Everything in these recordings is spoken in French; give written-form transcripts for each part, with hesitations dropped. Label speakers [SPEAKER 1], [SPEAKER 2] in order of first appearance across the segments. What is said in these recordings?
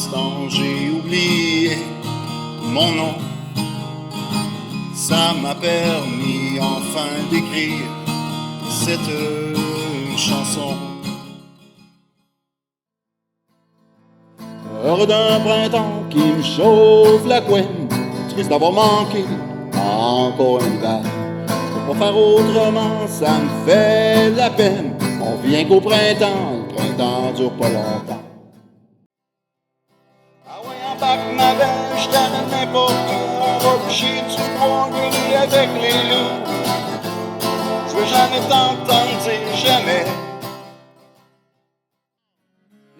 [SPEAKER 1] instant j'ai oublié mon nom. Ça m'a permis enfin d'écrire cette chanson. Heure d'un printemps qui me chauffe la couenne, triste d'avoir manqué encore un hiver. Pour pas faire autrement, ça me fait de la peine. On vient qu'au printemps, le printemps dure pas longtemps. Ah ouais, embarque ma belle, je t'amène n'importe où. On va boucher du bois, gueuler avec les loups. Je veux jamais t'entendre dire jamais.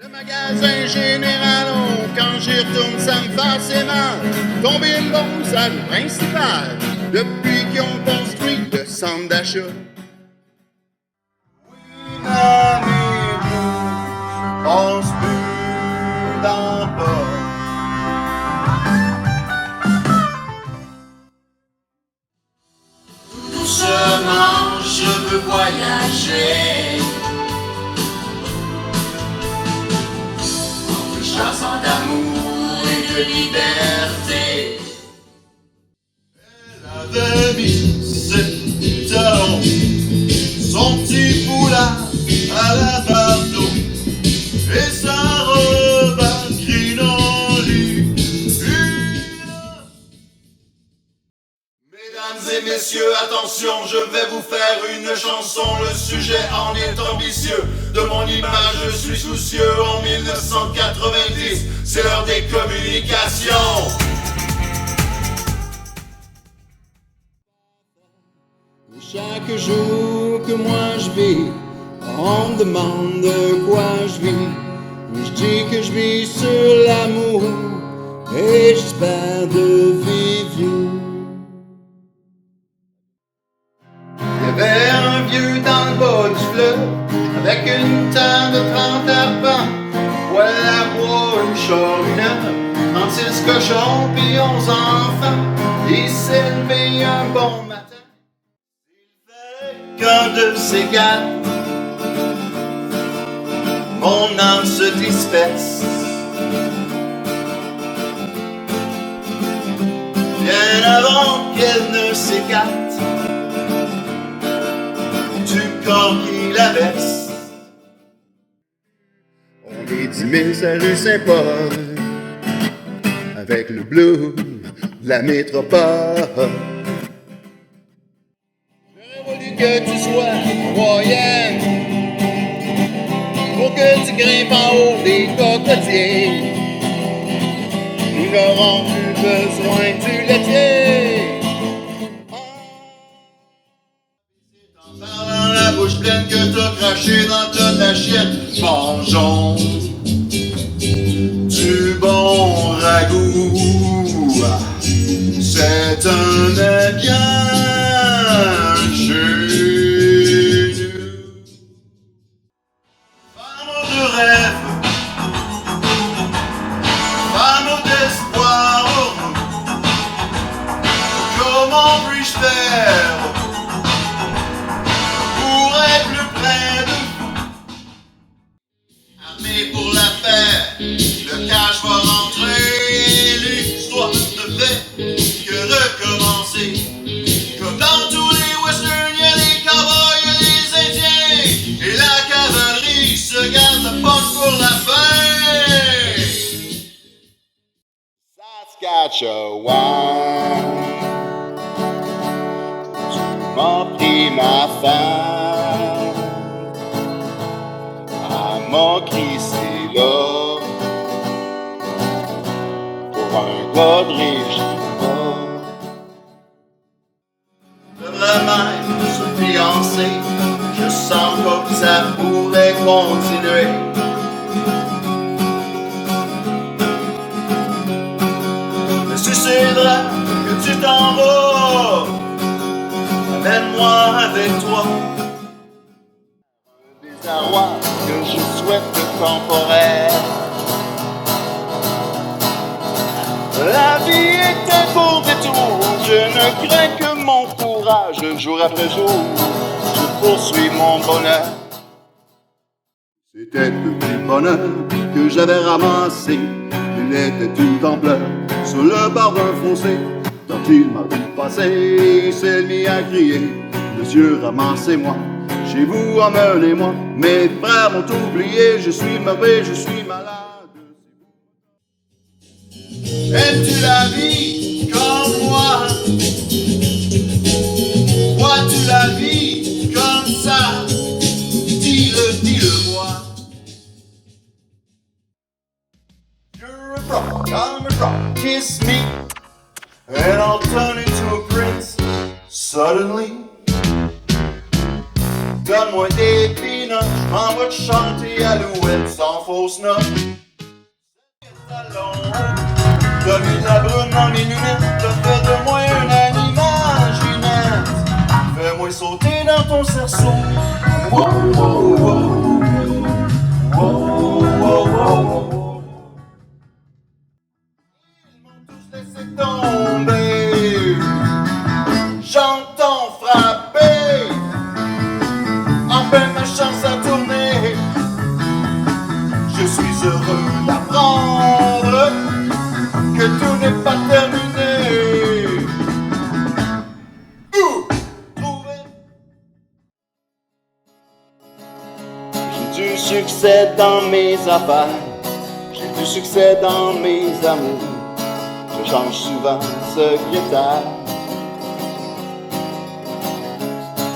[SPEAKER 1] Le magasin général, oh, quand j'y retourne, ça me fait assez mal. Tomber une bombe, ça le principal. Depuis qu'ils ont construit le centre d'achat. Oui, l'année bleue, passe plus dans le bas. Doucement, je veux voyager. Entre chansons d'amour et de liberté. Elle avait mis ses talons, son petit foulard à la bardeau et sa robe à crinoline. Mesdames et messieurs, attention, je vais vous faire une chanson. Le sujet en est ambitieux. De mon image, je suis soucieux. En 1990, c'est l'heure des communications. Chaque jour que moi je vis, on me demande de quoi je vis. Je dis que je vis sur l'amour et j'espère de vivre vieux. Il y avait un vieux dans le bas du fleuve avec une terre de 30 arpents. Voilà bois, une chorunette, 36 cochons pis 11 enfants. Il s'est levé un bon matin. Qu'un de ces quatre, mon âme se disperse. Bien avant qu'elle ne s'écarte du corps qui la verse. On est 10 000 à rue Saint-Paul avec le blues de la métropole. Que tu sois moyenne, pour que tu grimpes en haut des cocotiers. Nous n'aurons plus besoin du laitier. C'est en parlant la bouche pleine que t'as craché dans toute l'assiette. Mangeons du bon ragoût. C'est un bien. Comment puis-je faire pour être plus près de vous? Armé pour la paix, le cash va rentrer et l'histoire ne fait que recommencer. Comme dans tous les westerns, il y a les cowboys et les indiens, et la cavalerie se garde la porte pour la fin. Saskatchewan, m'a pris ma femme, elle m'a crissé là, pour un gars de riche. Devrait même se fiancer, je sens pas que ça pourrait continuer. Mais si c'est vrai que tu t'en vas, amène-moi avec toi. Un désarroi que je souhaite temporaire. La vie est un court détour. Je ne crains que mon courage. Jour après jour, je poursuis mon bonheur. C'était le petit bonheur que j'avais ramassé
[SPEAKER 2] Il était tout en pleurs sur le bord d'un fossé. Quand il m'a vu passer, il s'est mis à crier: Monsieur, ramassez-moi, chez vous, emmenez-moi. Mes frères m'ont oublié, je suis mauvais, je suis malade.
[SPEAKER 1] Aimes-tu la vie comme moi? Vois-tu la vie comme ça? Dis-le moi. You're a frog, I'm a frog, kiss me, and I'll turn into a prince suddenly. Donne-moi des peanuts, je m'en vais te chanter à l'ouest sans fausse note. Donne-moi de la brume dans mes lunettes, fais de moi un animal gênant. Fais-moi sauter dans ton cerceau. Wow, wow, wow. Wow, wow, wow. Ils m'ont tous laissé tomber. J'entends frapper. Enfin ma chance a tourné. Je suis heureux d'apprendre que tout n'est pas terminé. Trouver. J'ai du succès dans mes affaires, j'ai du succès dans mes amours. Je change souvent de secrétaire.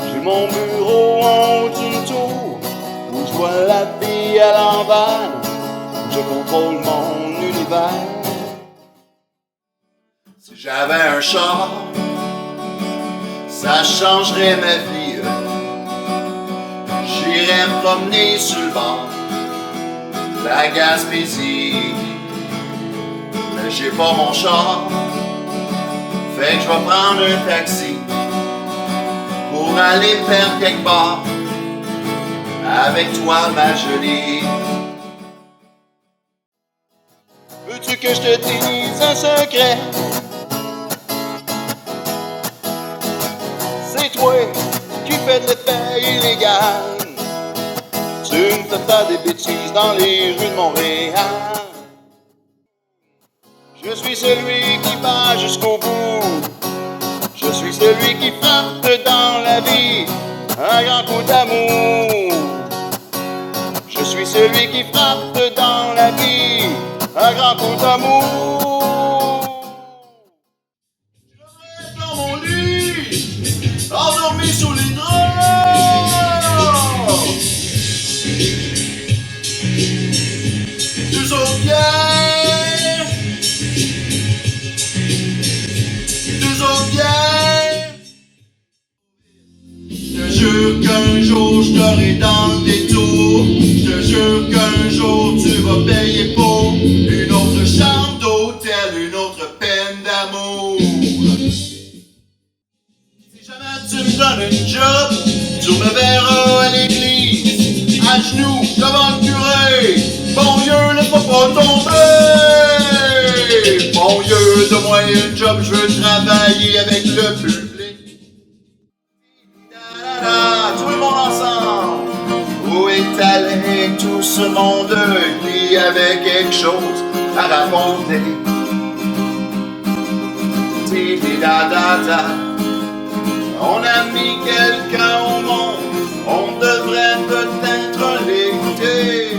[SPEAKER 1] J'ai mon bureau en haut d'une tour où je vois la vie à l'envers. Je contrôle mon univers. Si j'avais un char, ça changerait ma vie. J'irais me promener sur le bord de la Gaspésie. Mais j'ai pas mon char, fait que je vais prendre un taxi pour aller me faire quelque part avec toi, ma jolie. Veux-tu que je te dise un secret? C'est toi qui fais de l'effet illégal. Tu me fais faire des bêtises dans les rues de Montréal. Je suis celui qui va jusqu'au bout. Je suis celui qui frappe dans la vie un grand coup d'amour. Je suis celui qui frappe dans la vie un grand coup d'amour. Je reste dans mon lit, endormi sous les draps. Deux autres bières, deux autres bières. Je te jure qu'un jour je t'aurai dans le détour. Je te jure qu'un jour tu vas payer pour une autre chambre d'hôtel, une autre peine d'amour. Si jamais tu me donnes une job, tu me verras à l'église, à genoux devant le curé. Bon Dieu, laisse-moi pas tomber. Bon Dieu, donne-moi une job, je veux travailler avec le public. Tout le monde ensemble. Où est allé tout ce monde qui avait quelque chose à raconter? Ti-ti-da-da-da. On a mis quelqu'un au monde, on devrait peut-être l'écouter.